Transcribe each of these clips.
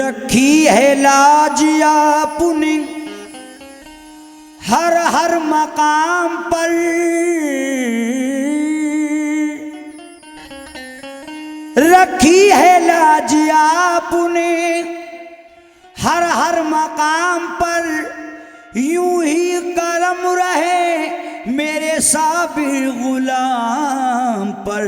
रखी है लाज आपने हर हर मकाम पर, रखी है लाज आपने हर हर मकाम पर। यूं ही करम रहे मेरे साबिर गुलाम पर।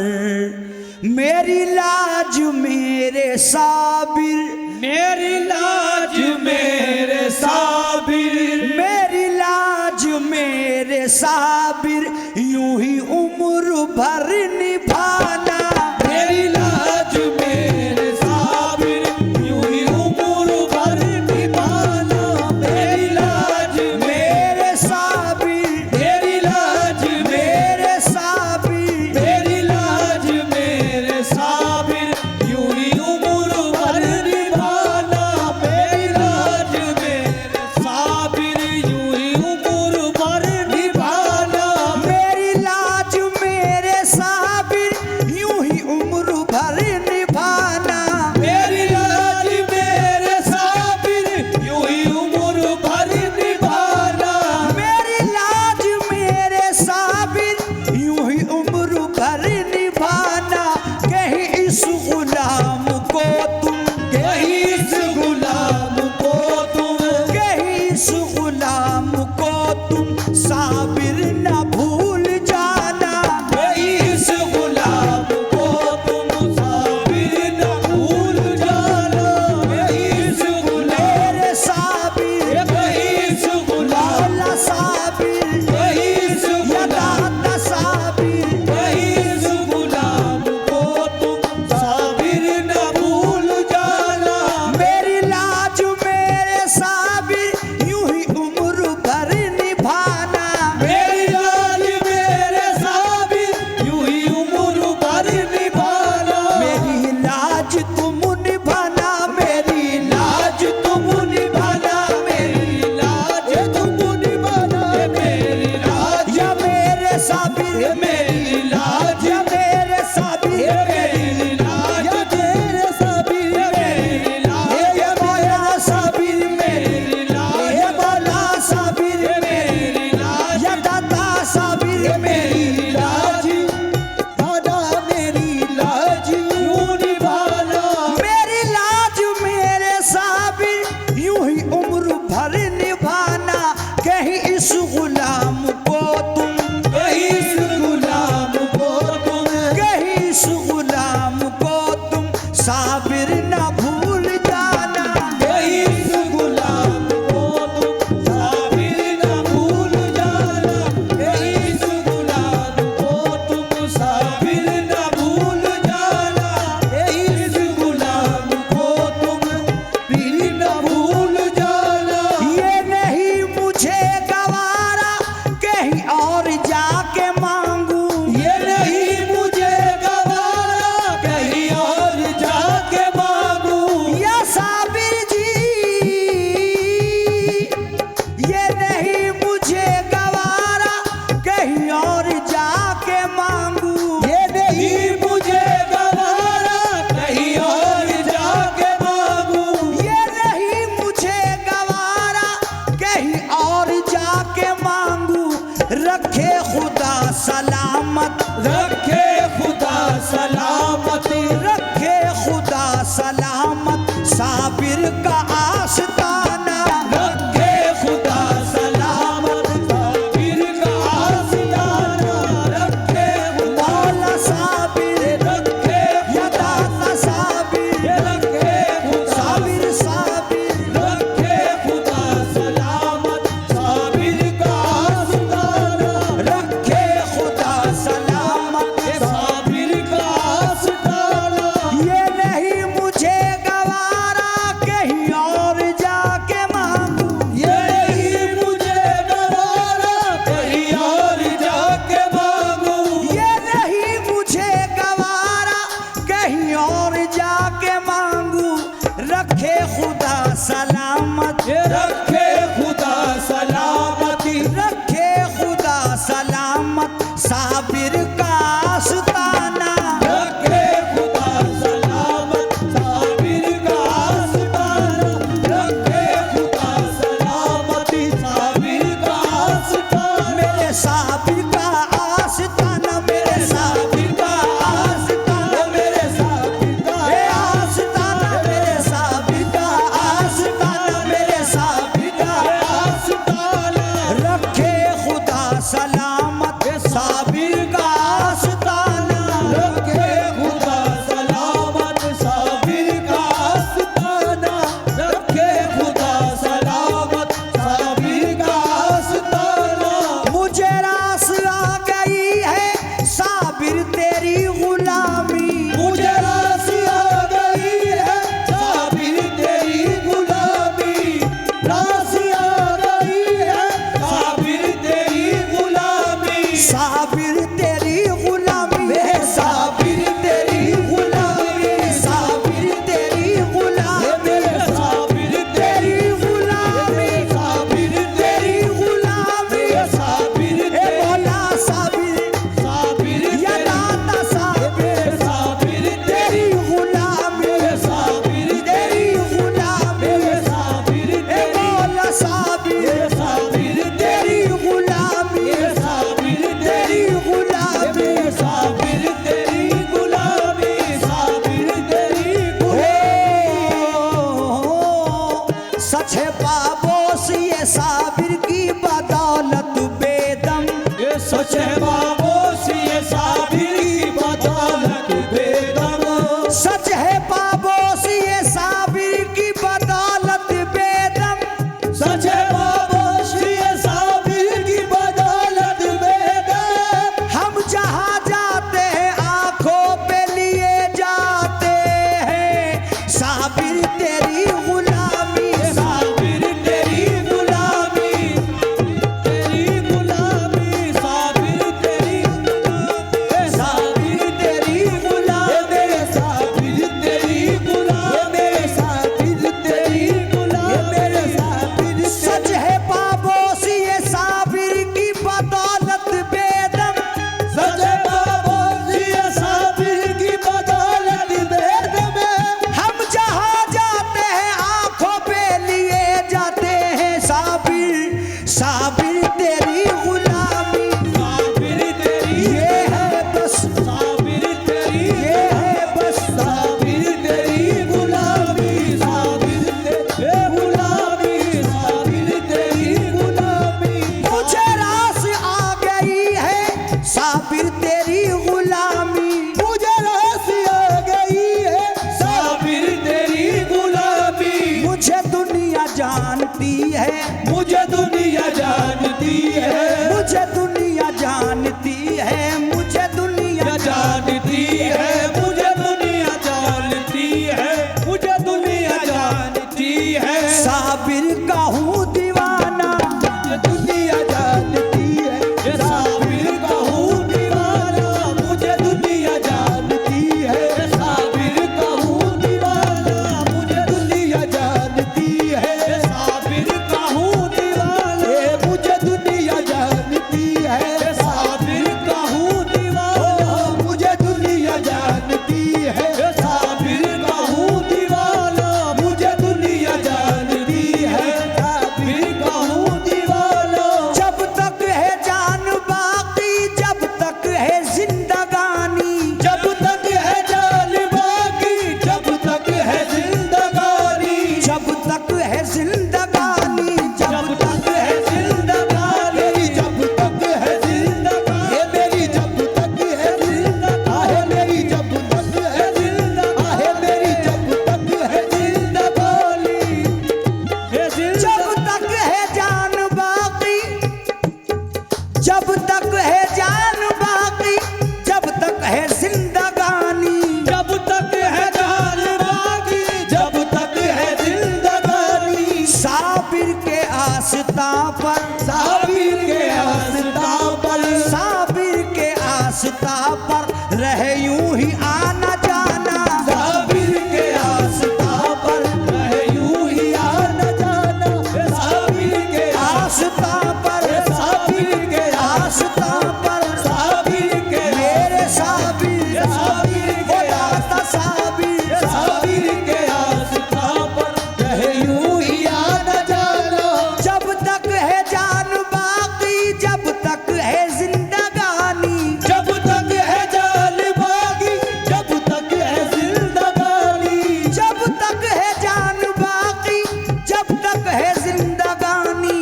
मेरी लाज मेरे साबिर, मेरी लाज मेरे साबिर, मेरी लाज मेरे साबिर। यूं ही उम्र भर निभाना। मेरी लाज मेरे साबिर, यूं ही उम्र भर निभाना। मेरी लाज मेरे साबिर, मेरी लाज मेरे साबिर, मेरी लाज मेरे साबिर, यूं ही उम्र भर निभाना। मेरी लाज मेरे साबिर, यूं ही उम्र भर निभाना। मेरी लाज मेरे साबिर। यूं ही उम्र भर निभाना। मेरी लाज मेरे साबिर, यूं ही उम्र भर निभाना। मेरी लाज मेरे साबिर। यूं ही उम्र भर निभाना। कहीं इस गुलाम को तुम, कहीं इस गुलाम को तुम, कहीं इस गुलाम को तुम साबिर न भूल जाना। कहीं इस गुलाम को तुम साबिर न भूल जाना। कहीं इस गुलाम, मेरे साबिर, कहीं इस गुलाम, मौला साबिर, कहीं इस या गुलाम, दाता साबिर। कहीं इस गुलाम को तुम साबिर न भूल जाना। मेरी लाज मेरे साबिर। यूं ही उम्र भर निभाना। मेरी लाज मेरे साबिर, यूं ही उम्र भर निभाना। मेरी लाज तुम निभाना। मेरी लाज तुम निभाना, मेरी लाज तुम निभाना। मेरी लाज, या मेरे साबिर, मेरी लाज, या मेरे साबिर, मेरी लाज, तेरे साबिर, मेरी लाज, या मौला साबिर, मेरी लाज, या मौला साबिर, मेरी लाज, या दाता साबिर। मेरी लाज, दादा मेरी लाज यूं निभाना। मेरी लाज मेरे साबिर। यूं ही उम्र भर निभाना। कहीं इस गुलाम को तुम, कहीं इस गुलाम को तुम, कहीं इस गुलाम को तुम साबिर न भूल जाना। कहीं इस गुलाम को तुम साबिर न भूल जाना। कहीं इस गुलाम को तुम साबिर न भूल जाना। कहीं इस गुलाम को तुम पीर न भूल जाना। ये नहीं मुझे गवारा कहीं और जाके मांगू। ये नहीं मुझे गवारा कहीं और जाके मांगू। या साबिर जी, ये नहीं मुझे गवारा कहीं और जाके मांगू। ये नहीं मुझे गवारा कहीं और जाके मांगू। ये नहीं मुझे गवारा कहीं और जाके मांगू। रखे खुदा सलामत, रखे खुदा सलामती, रखे खुदा सलामत साबिर का आस्ताना। रखे खुदा सलामत साबिर का आस्ताना। रखे मौला साबिर, रखे या दाता साबिर, रखे खुदा, साबिर साबिर। रखे खुदा सलामत साबिर का आस्ताना। रखे खुदा सलामत साबिर का आस्ताना। ये नहीं मुझे गवारा कहीं और जा है, मुझे दुनिया जानती है, मुझे दुनिया जानती है, मुझे दुनिया जानती है, मुझे दुनिया जानती है, मुझे दुनिया जानती है। साबिर का हूँ दीवाना, मुझे दुनिया जानती है, साबिर का हूँ दीवाना, मुझे दुनिया जानती है, साबिर का हूँ दीवाना, मुझे दुनिया जानती है, साबिर का हूँ दीवाना, मुझे दुनिया जानती है, साबिर का हूँ दीवाना, मुझे दुनिया जानती है, साबिर का हूँ दीवाना, मुझे दुनिया जानती है, साबिर का हूँ दीवाना। जब तक है जान बाकी, जब तक है जिंदगानी, जब तक है जान बाकी, जब तक है जिंदगानी, जब तक है जिंदगानी, जब तक है जिंदगानी, जब तक है जिंदगानी, मेरी जब तक है जिंदगानी, मेरी जब तक है जिंदगानी, मेरी जब तक है जिंदगानी, जब तक है जान बाकी, जब तक है जान बाकी, जब तक है जिंदगानी, जब तक है जान बाकी, जब तक है जिंदगानी। साबिर के आस्था पर, साबिर के आस्था पर, साबिर के आस्था पर रहे यूं ही आना जाना, साबिर के आस्था पर रहे यूं ही आना जाना, साबिर के आस्था पर, साबिर के आस्था पर, साबिर के मेरे साबिर, साबिर वो दाता साबिर, साबिर के आस्था पर रहे यूं ही आना जाना। जब तक है जान बाकी, जब तक है जिंदगानी, जब तक है जान बाकी, जब तक है जिंदगानी, जब तक है जान बाकी, जब तक है जिंदगानी,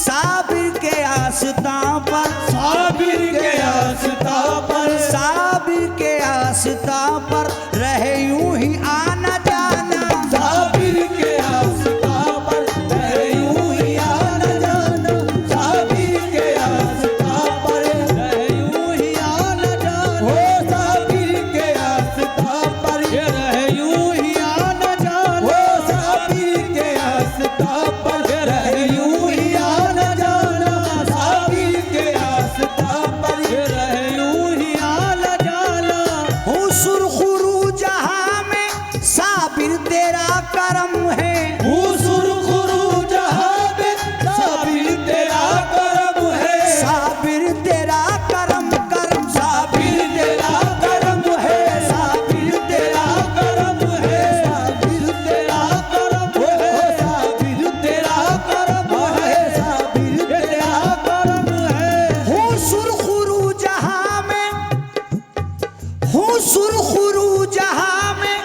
साबिर के आस्था पर, साबिर के आस्था पर, साबिर के आस्था पर रहे यूं ही आना जाना, साबिर के आस्था पर रहे यूं ही आना जाना, साबिर के आस्था पर रहे यूं ही आना जाना, हो साबिर के आस्था पर रहे यूं ही आना जाना, हो साबिर के आस्था पर रहे यूं ही आना जाना, साबिर के आस्था पर रहे यूं ही आना जाना। हूँ सुरखुरू जहां में, साबिर तेरा करम है, हूँ सुरखुरू जहां में, साबिर तेरा करम है, साबिर तेरा करम, करम साबिर तेरा करम है, साबिर तेरा करम है, साबिर तेरा करम है, साबिर तेरा करम है, साबिर तेरा करम है। हूँ सुरखुरू जहां में, हूँ सुरखुरू जहां में,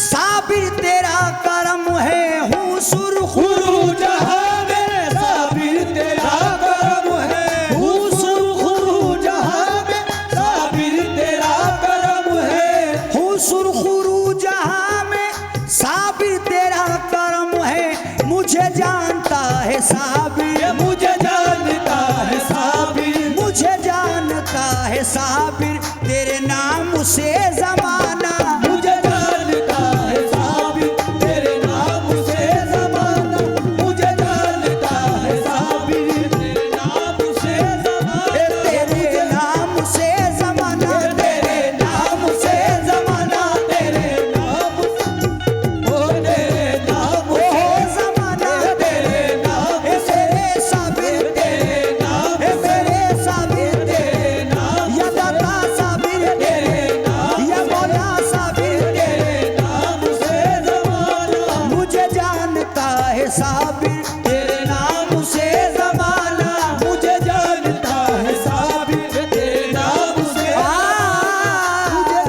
साबिर तेरा करम है, हूँ सुरखुरू गुरु जहां में साबिर तेरा करम है, हूँ सुरखुरू जहां में साबिर तेरा करम है, हूँ सुरखुरू जहां में, साबिर तेरा करम है, मुझे जानता है साबिर, मुझे जानता है साबिर, मुझे जानता है साबिर, तेरे नाम से जमाना, मुझे जानता है साबिर, तेरे नाम से जमाना, मुझे जानता है साबिर, तेरे नाम से जमाना, तेरे नाम से जमाना, तेरे नाम से जमाना, तेरे नाम ओ तेरे नाम ओ जमाना, तेरे नाम तेरे साबिर, तेरे नाम तेरे साबिर, तेरे नाम या दाता साबिर, तेरे नाम या मौला साबिर, तेरे नाम से जमाना, मुझे जानता है साबिर, तेरे नाम से जमाना, मुझे जानता है साबिर, तेरे नाम से मुझे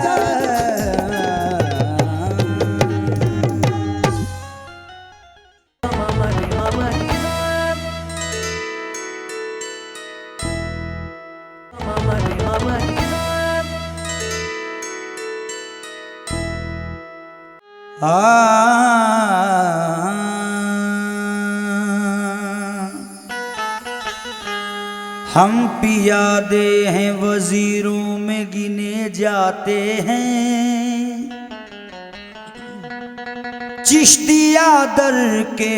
आ हम पियादे हैं वजीरों में गिने जाते हैं, चिश्तिया दर के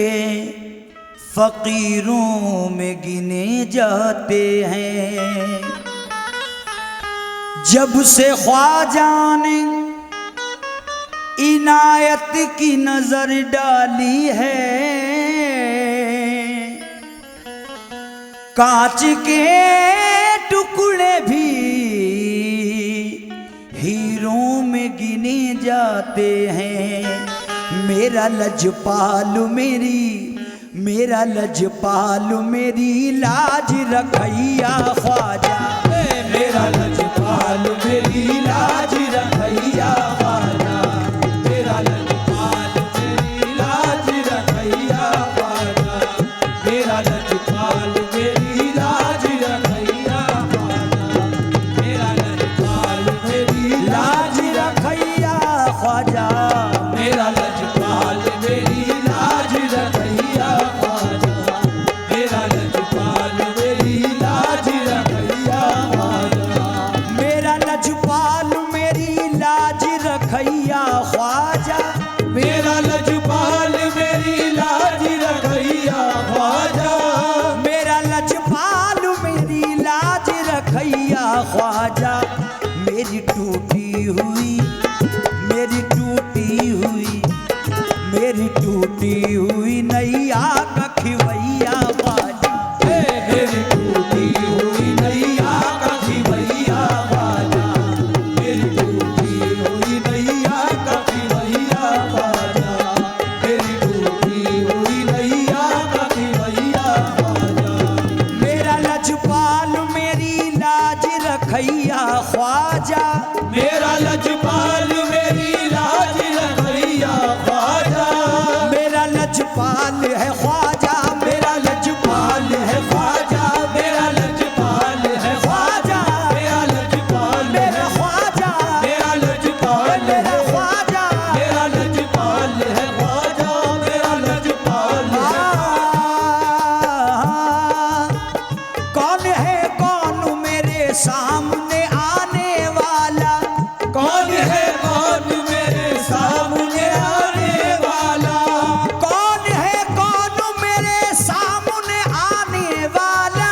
फकीरों में गिने जाते हैं। जब से ख्वाजा ने इनायत की नजर डाली है, कांच के टुकड़े भी हीरों में गिने जाते हैं। मेरा लजपाल मेरी लाज रखैया ख्वाजा, मेरा लजपाल मेरी लाज रखैया ख्वाजा, मेरा लजपाल मेरी लाज रखैया ख्वाजा, मेरा लजपाल मेरी लाज रखैया ख्वाजा, मेरा लजपाल मेरी लाज रखैया ख्वाजा, मेरा लजपाल मेरी लाज रखैया ख्वाजा, मेरा लजपाल मेरी लाज रखैया ख्वाजा, मेरा लजपाल मेरी लाज रखैया ख्वाजा, मेरा लजपाल मेरी लाज रखैया ख्वाजा, मेरा लजपाल मेरी लाज रखैया ख्वाजा। मेरी टूटी हुई नैया का खिवैया ख्वाजा, मेरी टूटी हुई नैया का खिवैया ख्वाजा, मेरी टूटी हुई नैया का खिवैया ख्वाजा, मेरी टूटी हुई नैया का खिवैया ख्वाजा, मेरा लजपाल मेरी लाज रखैया ख्वाजा, मेरा लजपाल मेरी लाज रखैया ख्वाजा, मेरा लजपाल है ख्वाजा, मेरा लजपाल है ख्वाजा, मेरा लजपाल है ख्वाजा, मेरा लजपाल मेरा ख्वाजा, मेरा लजपाल मेरा है ख्वाजा। मेरा लजपाल है ख्वाजा, मेरा लजपाल है। कौन मेरे सामने आने वाला, कौन है कौन मेरे सामने आने वाला, कौन है कौन मेरे सामने आने वाला,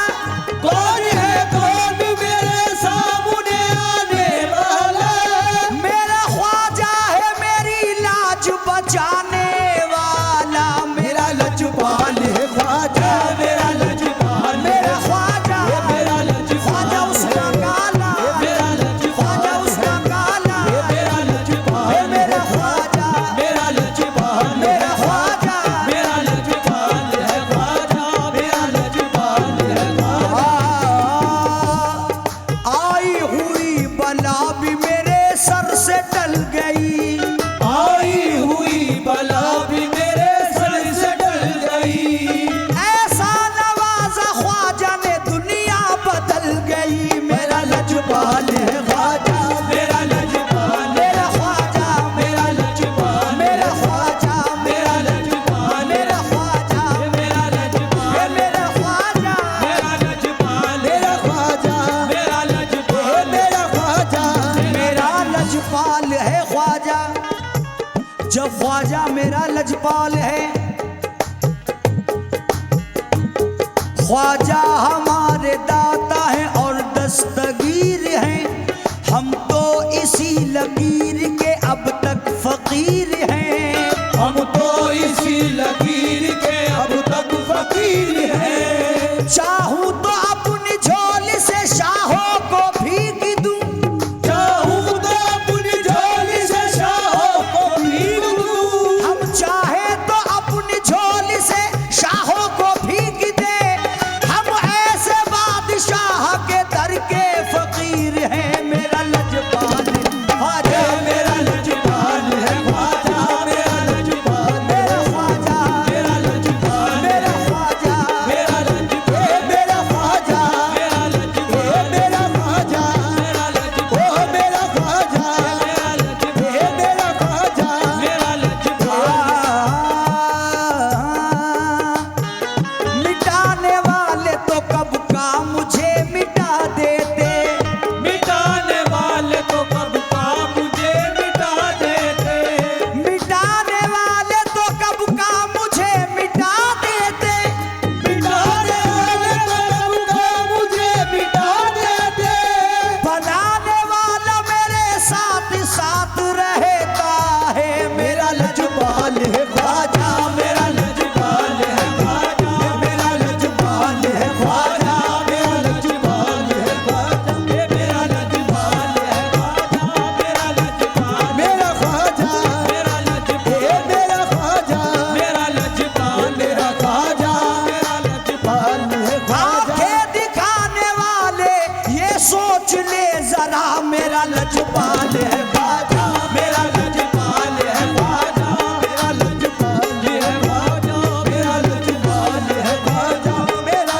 कौन है कौन मेरे सामने आने वाला, मेरा ख्वाजा है मेरी लाज बचाने वाला, मेरा लजपाल है ख्वाजा, मेरा लजपाल मेरा ख्वाजा, मेरा ख्वाजा लजपाल उसका काला, मेरा ख्वाजा लजपाल उसका काला, मेरा लजपाल मेरा ख्वाजा, मेरा लजपाल मेरा ख्वाजा। मेरा लजपाल है ख्वाजा, मेरा लजपाल है ख्वाजा, आई हुई बला भी मेरे सर से टल गई, आई हुई बला भी मेरे सर से टल गई, ऐसा नवाजा ख्वाजा ने दुनिया बदल गई। मेरा लजपाल है ख्वाजा, मेरा लजपाल मेरा ख्वाजा, मेरा लजपाल मेरा ख्वाजा, मेरा लजपाल मेरा ख्वाजा, मेरा लजपाल मेरा ख्वाजा, मेरा लजपाल मेरा ख्वाजा, मेरा लजपाल मेरा ख्वाजा, मेरा लजपाल है ख्वाजा। जब ख्वाजा मेरा लजपाल है, ख्वाजा हमारे दाता है और दस्तगीर हैं, हम तो इसी लकीर के अब तक फकीर हैं। हम तो इसी लकीर के अब तक फकीर हैं, चाहूं तो अपनी झोली से शाहों को भीग दूं, चाहूं तो अपनी झोली से शाहों को भीग दूं, हम चाहे तो अपनी झोली से शाहों को भीग दे, हम ऐसे बादशाह के दर के फकीर हैं। मेरा लजपाल ख्वाजा, मेरा लजपाल है ख्वाजा, मेरा लजपाल मेरा ख्वाजा, मेरा लजपाल मेरा ख्वाजा, जरा मेरा लजपाल है ख्वाजा, मेरा लजपाल है ख्वाजा, मेरा लजपाल है ख्वाजा, मेरा लजपाल है ख्वाजा, मेरा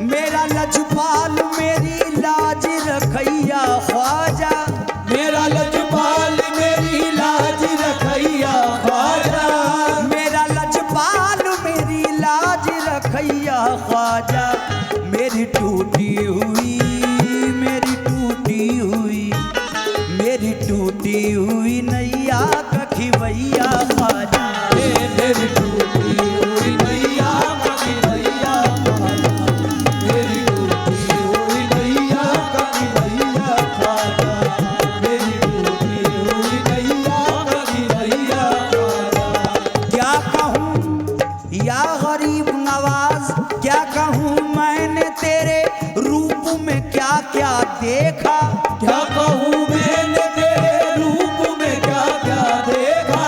मेरा लजपाल मेरी लाज रखैया ख्वाजा, मेरा लजपाल मेरी लाज रखैया ख्वाजा, मेरा लजपाल मेरी लाज रखैया ख्वाजा, मेरी टूटी हुई मेरी टूटी हुई मेरी टूटी हुई नैया कखिवैया ख्वाजा, मेरी टूटी हुई नैया कखिवैया ख्वाजा, मेरी टूटी हुई नैया कखिवैया ख्वाजा, मेरी टूटी हुई नैया कखिवैया ख्वाजा। क्या कहूँ या गरीब नवाज, क्या कहूँ मैंने तेरे रूप में क्या क्या देखा, क्या कहूँ मैंने तेरे रूप में क्या क्या देखा,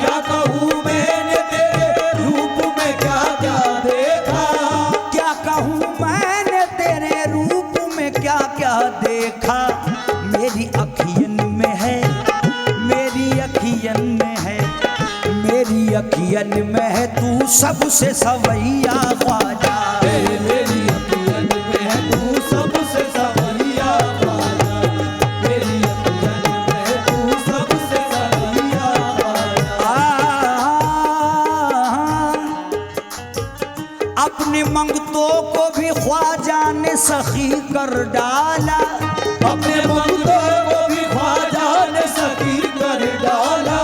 क्या कहूँ मैंने तेरे रूप में क्या क्या देखा, क्या कहूँ मैंने तेरे रूप में क्या क्या देखा, मेरी अखियन में है मेरी अखियन में है मेरी अखियन में है तू सबसे सवैया ख्वाजा, मेरी अखियन में है तू सबसे सवैया ख्वाजा, मेरी अखियन में है तू सबसे सवैया ख्वाजा। अपने मंगतों को भी ख्वाजा ने सखी कर डाला, अपने मंगतों को भी ख्वाजा ने सखी कर डाला,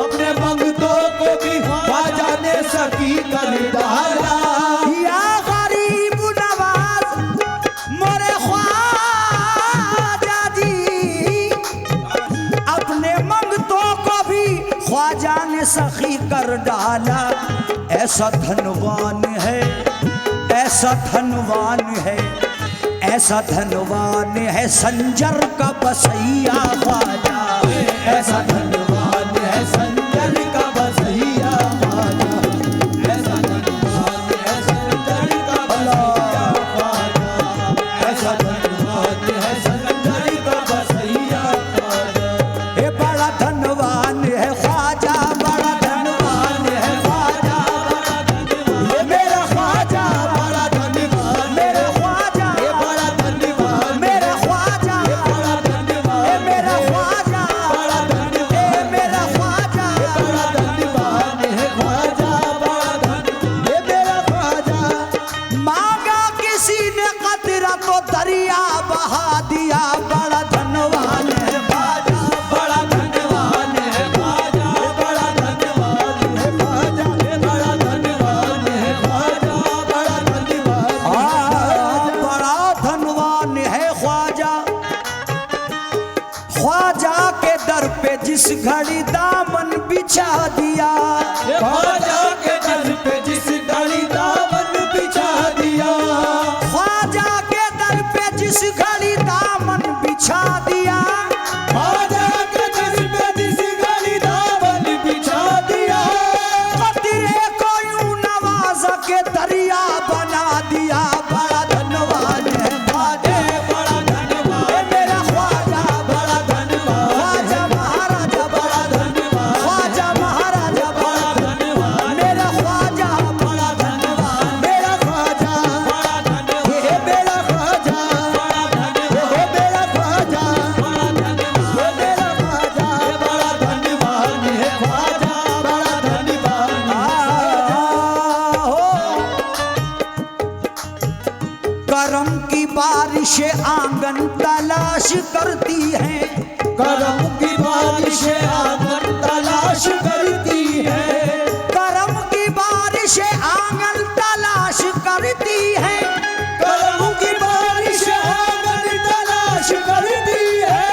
अपने मंगतों को भी ख्वाजा ने सखी कर डाला। या गरीब नवाज मोरे ख्वाजा जी, अपने मंगतों को भी ख्वाजा ने सखी कर डाला, ऐसा धनवान है ऐसा धनवान है ऐसा धनवान है संजर का बसैया ख्वाजा, ऐसा धनवान है संजर का बसैया ख्वाजा, ऐसा धनवान है संजर का बसैया ख्वाजा, ऐसा धनवान है संजर का बसैया ख्वाजा। ये बड़ा धनवान है ख्वाजा, बड़ा धनवान है ख्वाजा, ये मेरा ख्वाजा बड़ा धनवान मेरा ख्वाजा, ये बड़ा धनवान मेरा ख्वाजा, बड़ा धनवान ये मेरा ख्वाजा, बड़ा धनवान ये मेरा ख्वाजा, बड़ा धनवान है ख्वाजा, बड़ा धनवान ये मेरा ख्वाजा। मांगा किसी ने कतरा तो दरिया बहा दिया, बड़ा धनवान है ख्वाजा, बड़ा धनवान है ख्वाजा, बड़ा धनवान है ख्वाजा, बड़ा धनवान है ख्वाजा, बड़ा धनवान बड़ा धनवान है ख्वाजा, ख्वाजा के दर पे जिस घड़ी दामन बिछा दिया, ख्वाजा के दर पे जिस घड़ी दामन बिछा दिया, ख्वाजा के दर पे जिस घड़ी दामन बिछा दिया, ख्वाजा के दर पे जिस घड़ी दामन बिछा दिया, कतरे को यूं नवाजा के दरिया बना दिया, बड़ा धनवान है ख्वाजा, बड़ा धनवान ये मेरा ख्वाजा, बड़ा धनवान ख्वाजा महाराजा, बड़ा धनवान ख्वाजा महाराजा, बड़ा धनवान मेरा ख्वाजा, बड़ा धनवान मेरा ख्वाजा, बड़ा धनवान ये मेरा ख्वाजा, बड़ा धनवान ये मेरा ख्वाजा, बड़ा धनवान ये मेरा ख्वाजा, बड़ा धनवान है ख्वाजा, बड़ा धनवान करम की बारिशें आंगन तलाश करती हैं, करम की बारिशें आंगन तलाश करती है, करम की बारिशें आंगन तलाश करती हैं, करम की बारिशें आंगन तलाश करती है,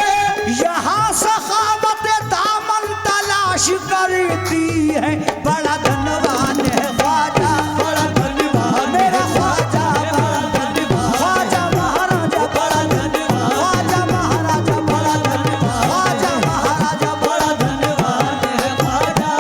यहाँ सखावत दामन तलाश करती है, बड़ा धनवान है ख्वाजा, बड़ा धनवान मेरा ख्वाजा, बड़ा धनवान ख्वाजा महाराजा, बड़ा धनवान ख्वाजा महाराजा, बड़ा धनवान, ख्वाजा महाराजा, बड़ा धनवान है ख्वाजा,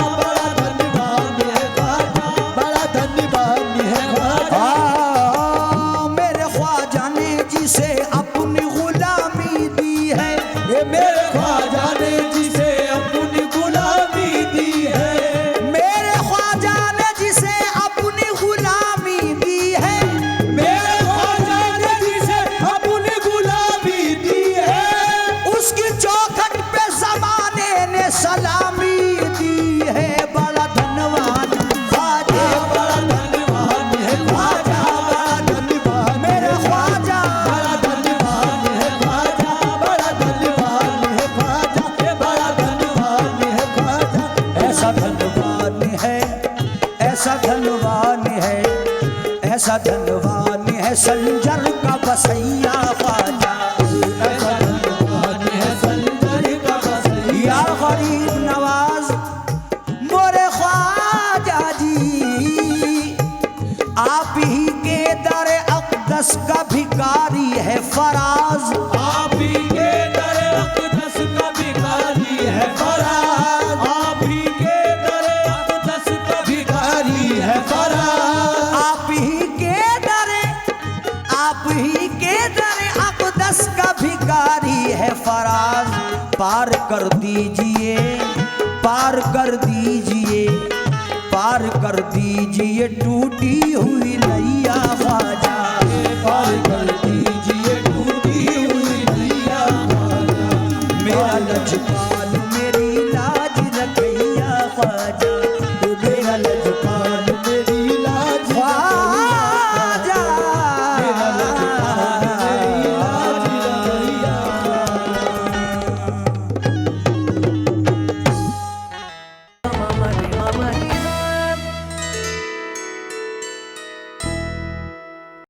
ऐसा धनवान है संजर का बसैया ख्वाजा, ऐसा धनवान है संजर का बसैया। या गरीब नवाज मोरे ख्वाजा जी, आप ही के दर अक़दस का भिखारी है फराज, आप ही के दर अक़दस का भिखारी है फराज, आप ही के दर अक़दस का भिखारी है फराज, आप ही के दर अक़दस का भिखारी है फराज। पार कर दीजिए, पार कर दीजिए, पार कर दीजिए टूटी हुई